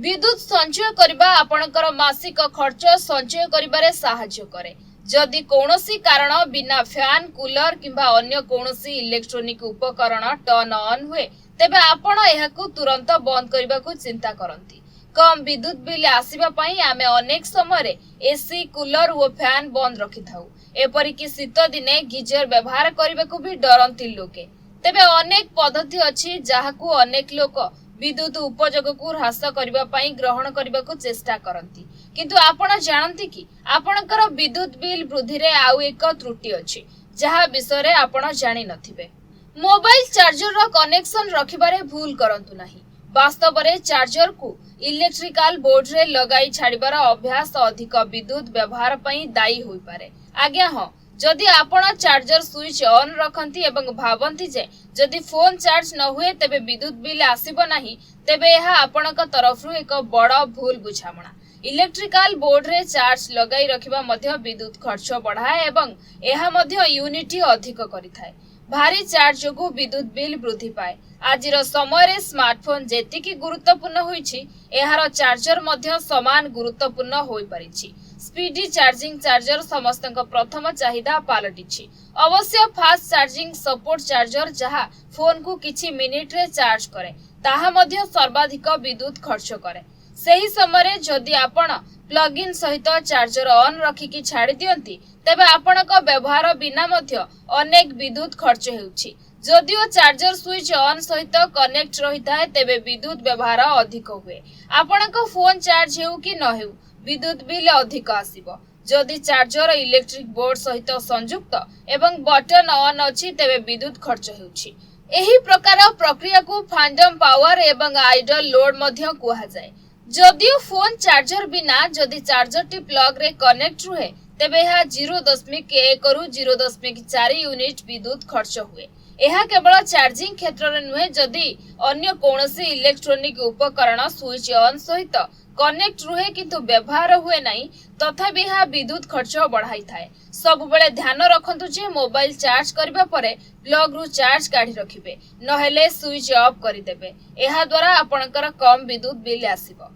विद्युत संचय करबा आपणकर मासिक खर्च संचय करिबारे सहाय्य करे। जदि कौनसी कारण बिना फैन कूलर किंबा अन्य कौनसी इलेक्ट्रोनिक उपकरण टर्न ऑन हुए तेबे आपण एहाकु तुरंत बंद करबाकू चिंता करंती। कम विद्युत बिल आसीबा पई आमे अनेक समय एसी कूलर और फैन बंद रखि थाउ। एपरिक शीत दिने गीजर व्यवहार करबाकू भी डरंती लोके। तेबे अनेक पद्धति अछि जाहाकू अनेक लोक विद्युत उपयोग को ह्रास करबा पई ग्रहण करबाकू चेष्टा करंती। किंतु आपण जानंती कि आपणकर विद्युत बिल वृद्धि रे आउ एक त्रुटि अछि जहा विषय रे आपण जानि नथिबे। मोबाइल चार्जर रो कनेक्शन रखिबारे भूल करंतु नाही। वास्तव रे चार्जर को इलेक्ट्रिकल बोर्ड रे लगाई छाड़िबार अभ्यास अधिक विद्युत व्यवहार पई दायी होई पारे। आज्ञा हां, जदि आपण चार्जर स्विच ऑन रखंती एवं भावंती जे जदि फोन चार्ज न हुए तेबे विद्युत बिल आसीबो नाही, तेबे यह आपणक तरफरु एक बड़ भूल बुझामणा। इलेक्ट्रिकल बोर्ड रे चार्ज लगाई रखिबा मध्य विद्युत खर्च बढ़ाए एवं यह मध्य यूनिट अधिक करिथाय। भारी चार्ज जोगु विद्युत बिल वृद्धि पाए। आजिर समय रे स्मार्टफोन जेतिकी गुरुत्वपूर्ण होईछि एहार चार्जर मध्य समान गुरुत्वपूर्ण होई परिछि। स्पीडी चार्जिंग चार्जर समस्तक प्रथम चाहिदा पालटिछि। अवश्य फास्ट चार्जिंग सपोर्ट चार्जर जहा फोन को किछि मिनिट रे चार्ज करे ताहा मध्य सर्वाधिक विद्युत खर्च करे। सही समय जदि आपण प्लग इन सहित चार्जर ऑन रखिकी छाड़ी दियंती तेबे आपणक व्यवहार बिना मध्य अनेक विद्युत खर्च हेउछि। जदिओ चार्जर स्विच ऑन सहित कनेक्ट रहिताए तेबे विद्युत व्यवहार अधिक हुए। आपणक फोन चार्ज हेउ कि न हेउ विद्युत बिल अधिक आसीबो। जदि चार्जर इलेक्ट्रिक बोर्ड सहित संयुक्त एवं बटन ऑन अछि तेबे विद्युत खर्च हेउछि। एही प्रकार प्रक्रिया को फैंटम पावर एवं आइडल लोड मध्य कुहा जाय। जदिओ फोन चार्जर बिना जदि चार्जर टी प्लग रे कनेक्ट रुहे तेबे यह 0.1 रु 0.4 यूनिट विद्युत खर्च हुए। यह केवल चार्जिंग क्षेत्र में नुहे, जदि अन्य कौनसी इलेक्ट्रोनिक उपकरण स्विच ऑन सहित कनेक्ट रुहे किंतु व्यवहार हुए नहीं तथापि यह विद्युत खर्च बढ़ाई थाए। सब बेले ध्यान रखंतु जे मोबाइल चार्ज करबा परे प्लग रु चार्ज काढी रखिबे, नहेले स्विच ऑफ करि देबे। एहा द्वारा आपणकर कम विद्युत बिल आसीबो।